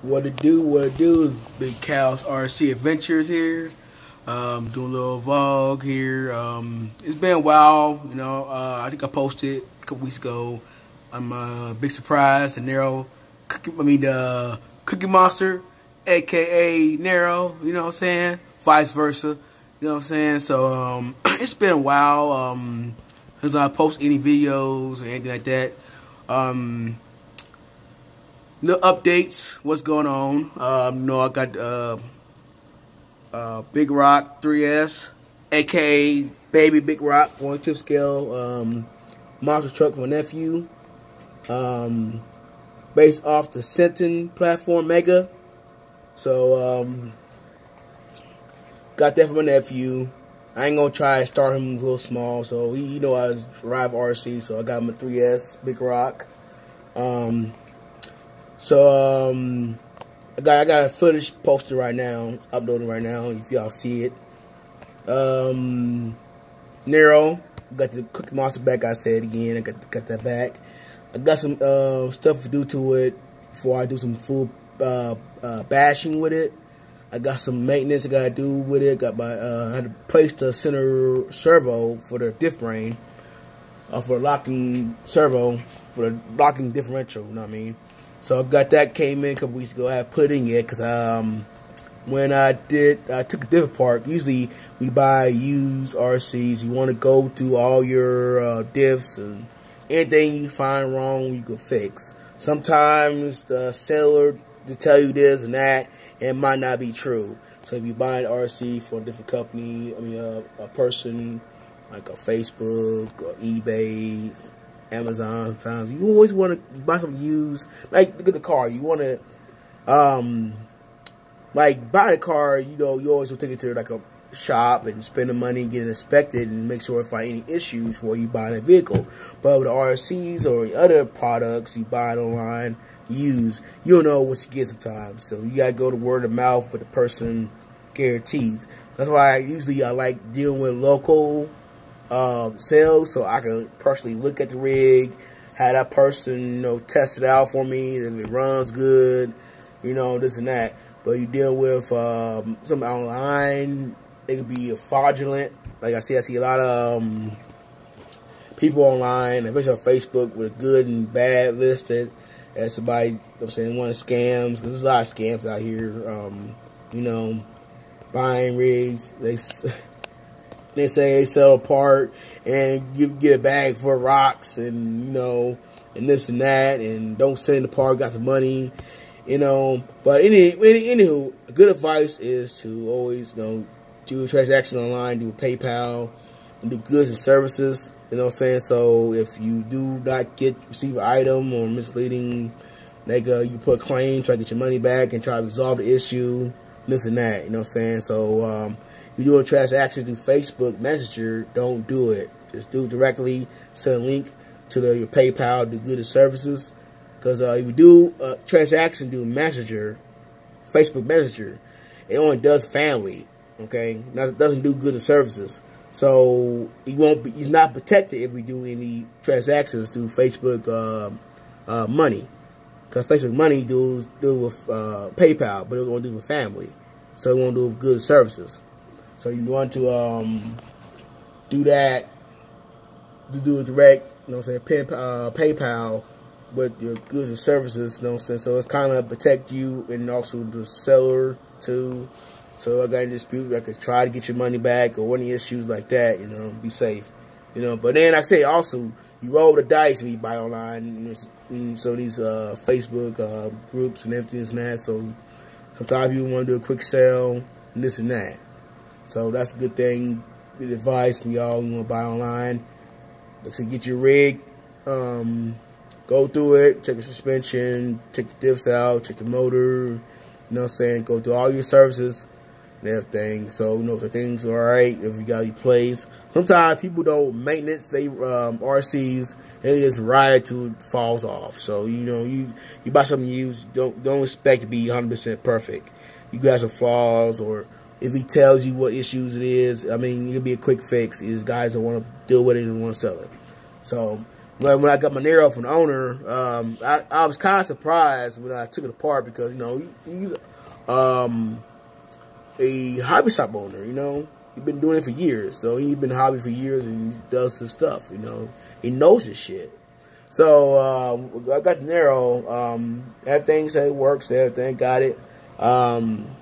What it do, Big Cal's RC Adventures here. Doing a little vlog here. It's been a while, you know. I think I posted a couple weeks ago. I'm a big surprise. The Cookie Monster, aka Nero. You know what I'm saying? Vice versa. You know what I'm saying? So it's been a while. Since I post any videos or anything like that. The updates, what's going on? You know, I got Big Rock 3S, aka Baby Big Rock, 1/5 scale monster truck for my nephew. Based off the Senton platform Mega. So got that for my nephew. I ain't gonna try to start him a little small, so he know I drive RC, so I got him a 3S Big Rock. I got a footage posted right now, uploading right now, if y'all see it. Nero, got the Cookie Monster back, I said again, I got that back. I got some stuff to do to it before I do some full bashing with it. I got some maintenance I gotta do with it. Got my I had to place the center servo for the diff brain, for the locking servo, for the locking differential, you know what I mean? So I got that, came in a couple weeks ago. I had put in yet because when I took a diff apart. Usually we buy used RCs. You want to go through all your diffs and anything you find wrong you can fix. Sometimes the seller to tell you this and that, and it might not be true. So if you buy an RC for a different company, I mean a person like a Facebook or eBay, Amazon, sometimes you always want to buy some used. Like, look at the car. You want to, like, buy the car. You know, you always will take it to like a shop and spend the money, get it inspected, and make sure if find any issues before you buy the vehicle. But with the RCs or other products you buy it online, used, you don't know what you get sometimes. So you gotta go to word of mouth with the person guarantees. That's why I like dealing with local sales, so I can personally look at the rig, have that person, you know, test it out for me, if it runs good, you know, this and that. But you deal with something online, it could be fraudulent. Like I see a lot of people online, especially on Facebook, with good and bad listed as somebody, you know what I'm saying, one of scams, because there's a lot of scams out here, you know, buying rigs, they say they sell a part and you get a bag for rocks and, you know, and this and that, and don't send the part, got the money, you know. But anywho, good advice is to always, you know, do a transaction online, do a PayPal, and do goods and services, you know what I'm saying. So if you do not receive an item or misleading, like you put a claim, try to get your money back and try to resolve the issue, this and that, you know what I'm saying. So if you're doing transactions through Facebook Messenger, don't do it. Just do it directly. Send a link to your PayPal, do goods and services. Because if you do a transaction through Messenger, Facebook Messenger, it only does family. Okay, now it doesn't do goods and services. So you're not protected if we do any transactions through Facebook Money. Because Facebook Money deals with PayPal, but it won't do with family. So it won't do with goods and services. So you want to do that, to do it direct, you know what I'm saying, PayPal with your goods and services, you know what I'm saying. So it's kind of protect you and also the seller too. So I got a dispute, I could try to get your money back or any issues like that, you know, be safe, you know. But then I say also, you roll the dice when you buy online, and so these Facebook groups and everything and that. So sometimes you want to do a quick sale and this and that. So that's a good thing, good advice from y'all who want to buy online. So get your rig, go through it, check your suspension, check the diffs out, check the motor, you know what I'm saying, go through all your services and everything. So, you know, if the things are alright, if you got your plays. Sometimes people don't maintenance they RCs, they just ride till it falls off. So, you know, you buy something used, don't expect to be 100% perfect. You got some flaws, or if he tells you what issues it is, I mean, it'll be a quick fix. These guys don't want to deal with it and want to sell it. So But when I got my Nero from the owner, I was kind of surprised when I took it apart because, you know, he's a hobby shop owner, you know. He's been doing it for years. So he's been a hobby for years and he does his stuff, you know. He knows his shit. So I got the Nero. Everything said it works. Everything got it. Some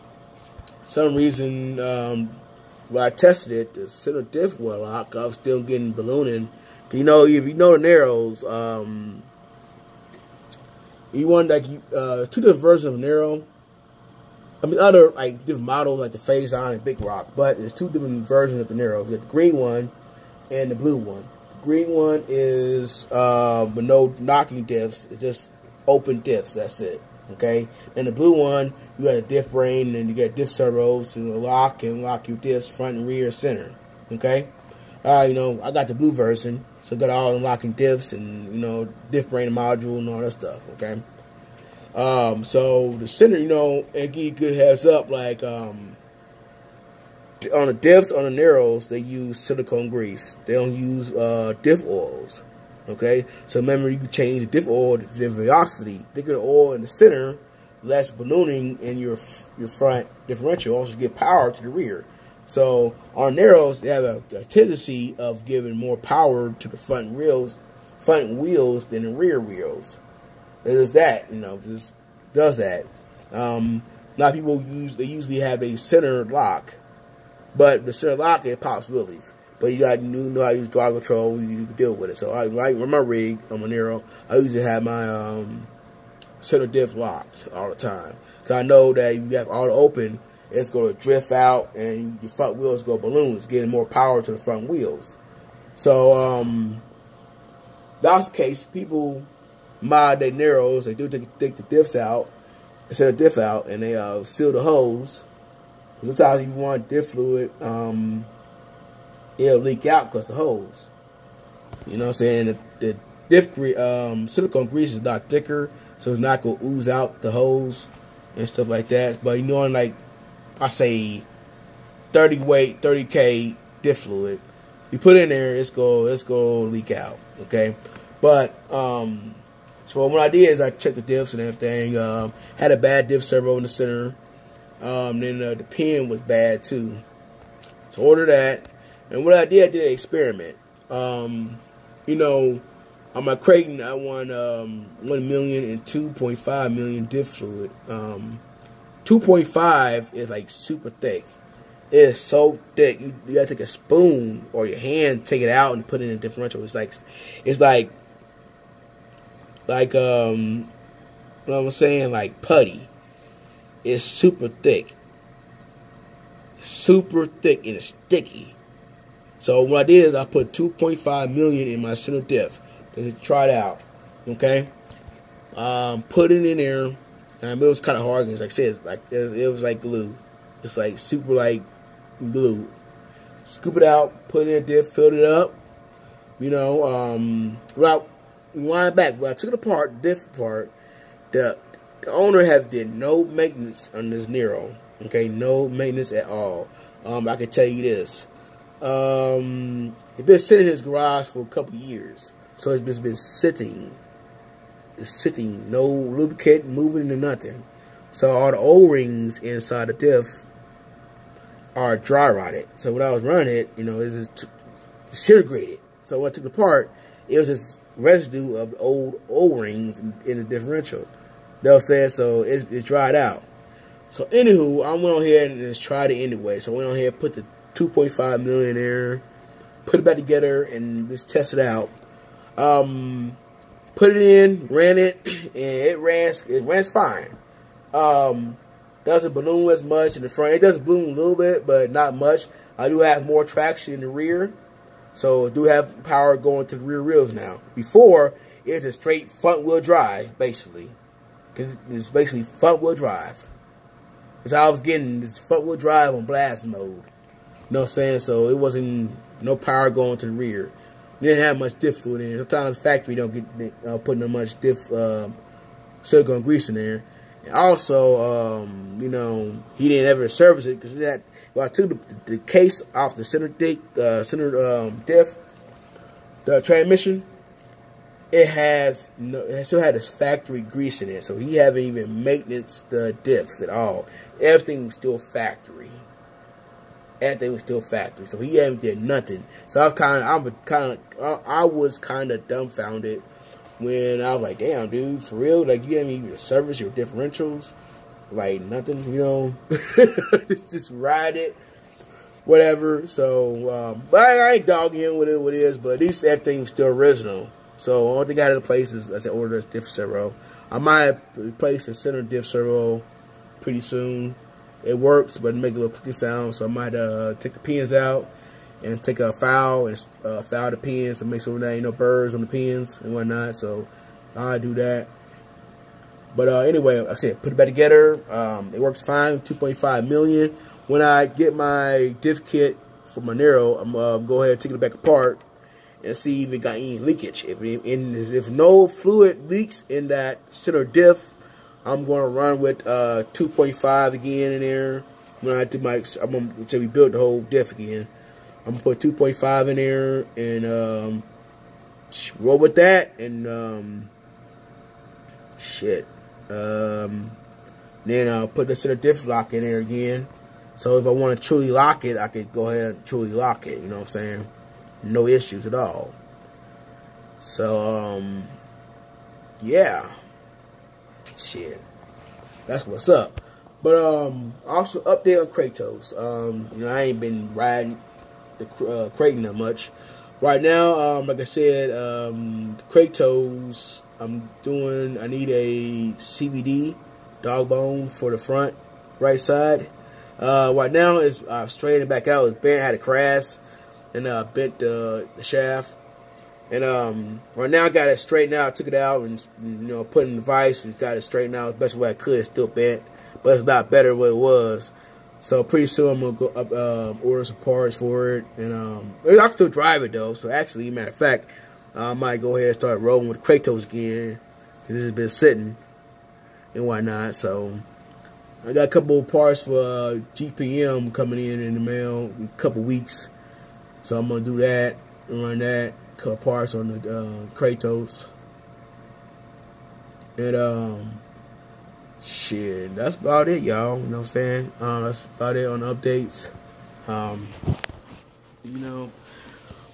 reason when I tested it, the center diff well lock, I was still getting ballooning. You know, if you know the Neros, you want like two different versions of Nero. I mean, other like different models like the Phazon and Big Rock, but there's two different versions of the Nero. You got the green one and the blue one. The green one is with no knocking diffs. It's just open diffs. That's it. Okay. And the blue one, you got a diff brain and you got diff servos to lock your diffs front and rear center. Okay. You know, I got the blue version, so I got all the locking diffs and, you know, diff brain module and all that stuff, okay? So the center, you know, and give you good heads up, like, on the diffs, on the Neros, they use silicone grease. They don't use, diff oils, okay? So remember, you can change the diff oil to the velocity. Thicker the oil in the center, less ballooning in your front differential, also get power to the rear. So on Neros, they have a tendency of giving more power to the front wheels than the rear wheels. It is that, you know, just does that. A lot of people usually have a center lock, but the center lock, it pops wheelies. But you got to know how to use throttle control. You can deal with it. So on my rig on my Nero, I usually have my center diff locked all the time, because I know that you have all open, it's going to drift out and your front wheels go balloon. It's getting more power to the front wheels. So, that's the case. People mod their Neros. They do take the diffs out, instead of diff out, and they seal the hose. Sometimes if you want diff fluid, it'll leak out because of the hose. You know what I'm saying? The diff silicone grease is not thicker, so it's not going to ooze out the hose and stuff like that. But you know, like, I say 30 weight, 30K diff fluid, you put it in there, it's go leak out, okay? But so what I did is I checked the diffs and everything. Had a bad diff servo in the center. Then the pin was bad too. So ordered that, and what I did an experiment. You know, on my Kraton, I won 1 million and 2.5 million diff fluid. 2.5 is like super thick. It is so thick. You gotta take a spoon or your hand, take it out and put it in a differential. It's like what I'm saying, like putty. It's super thick. Super thick and it's sticky. So what I did is I put 2.5 million in my center diff to try it out. Okay? Put it in there. It was kind of hard because, like I said, it was like glue. It's like super like glue. Scoop it out, put it in a diff, filled it up. You know, rewind back. When I took it apart, the diff apart, the owner did no maintenance on this Nero. Okay, no maintenance at all. I can tell you this. It's been sitting in his garage for a couple of years, so it's just been sitting. It's sitting, no lubricant moving into nothing. So all the O-rings inside the diff are dry rotted. So when I was running it, you know, it just disintegrated. So when I took it apart, it was just residue of the old O-rings in the differential. They'll say so it's dried out. So anywho, I went on here and just tried it anyway. So I went on here, put the 2.5 million there, put it back together, and just test it out. Put it in, ran it, and it ran fine. Doesn't balloon as much in the front. It does balloon a little bit, but not much. I do have more traction in the rear, so I do have power going to the rear wheels now. Before, it's a straight front wheel drive, basically. It's basically front wheel drive. That's how I was getting this front wheel drive on blast mode. You know what I'm saying? So it wasn't no power going to the rear. Didn't have much diff fluid in there. Sometimes factory don't get putting that much diff silicone grease in there. And also, you know, he didn't ever service it because I took the case off the center diff, the transmission. it still had this factory grease in it, so he haven't even maintenance the diffs at all. Everything was still factory. Everything was still factory, so he haven't did nothing. So I was kind of dumbfounded when I was like, "Damn, dude, for real? Like you haven't even service your differentials, like nothing, you know? just ride it, whatever." So, but I ain't dogging him with what it is, but at least everything was still original. So only thing I had to place is I said order this diff servo. I might replace the center diff servo pretty soon. It works, but it make a little clicking sound. So I might take the pins out and take a file and file the pins to make sure there ain't no burrs on the pins and whatnot. So I do that. But anyway, like I said, put it back together. It works fine. 2.5 million. When I get my diff kit for my Nero, I'm go ahead and take it back apart and see if it got any leakage. If no fluid leaks in that center diff, I'm going to run with 2.5 again in there. When I do until we build the whole diff again, I'm going to put 2.5 in there and roll with that and then I'll put the center diff lock in there again. So if I want to truly lock it, I could go ahead and truly lock it. You know what I'm saying? No issues at all. So yeah. Shit. That's what's up. But also update on Kratos. You know, I ain't been riding the Kraton that much. Right now, like I said, Kratos, I need a CVD dog bone for the front right side. Right now it's straightening back out. It's bent, had a crash and bent the shaft. And right now I got it straightened out, took it out and put in the vise and got it straightened out the best way I could. It's still bent, but it's not better than what it was. So pretty soon I'm gonna go up, order some parts for it, and I can still drive it though. So actually, matter of fact, I might go ahead and start rolling with Kratos again. This has been sitting and whatnot. So I got a couple of parts for GPM coming in the mail in a couple weeks. So I'm gonna do that and run that. Couple parts on the Kratos. And shit, that's about it, y'all. You know what I'm saying? That's about it on the updates. But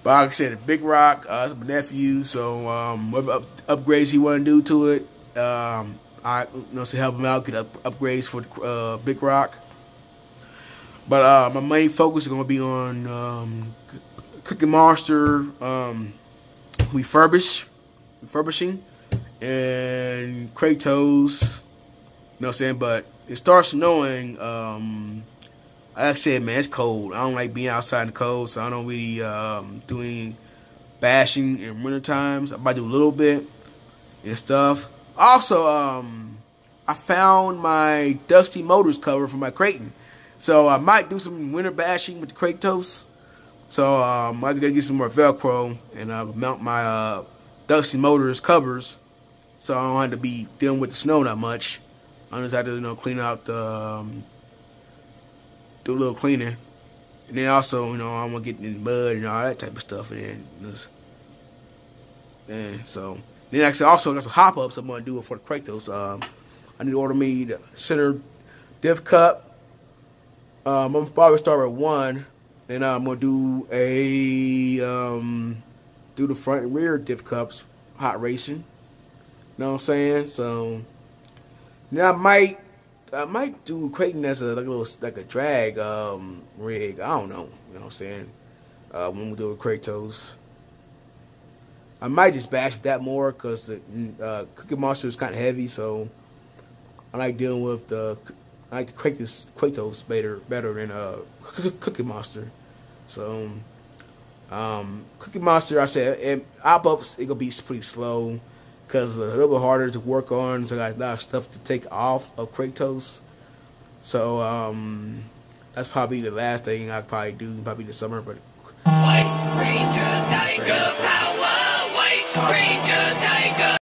like I said, the Big Rock, it's my nephew, so whatever upgrades he want to do to it, I so help him out, get upgrades for the Big Rock. But my main focus is gonna be on Cookie Monster refurbishing and Kratos. You know what I'm saying? But it starts snowing. Like I said, man, it's cold. I don't like being outside in the cold, so I don't really do any bashing in winter times. I might do a little bit and stuff. Also, I found my Dusty Motors cover for my Kraton. So I might do some winter bashing with the Kratos. So I gotta get some more Velcro and mount my Dusty Motors covers, so I don't have to be dealing with the snow that much. I just have to clean out the do a little cleaning, and then also I'm gonna get in the mud and all that type of stuff, and so then actually also got some hop ups I'm gonna do it for the Kratos. I need to order me the center diff cup. I'm gonna probably start with one. Then I'm gonna do do the front and rear diff cups, hot racing. You know what I'm saying? So now I might do Kraton as like a drag rig. I don't know. You know what I'm saying? When we do it with Kratos, I might just bash that more because the Cookie Monster is kind of heavy. So I like dealing with I like to crank this Kratos better than Cookie Monster. So Cookie Monster, I said, op-ups, it gonna be pretty slow because it's a little bit harder to work on. So I got a lot of stuff to take off of Kratos. So that's probably the last thing I'd probably do, probably this summer. But White Ranger Tiger.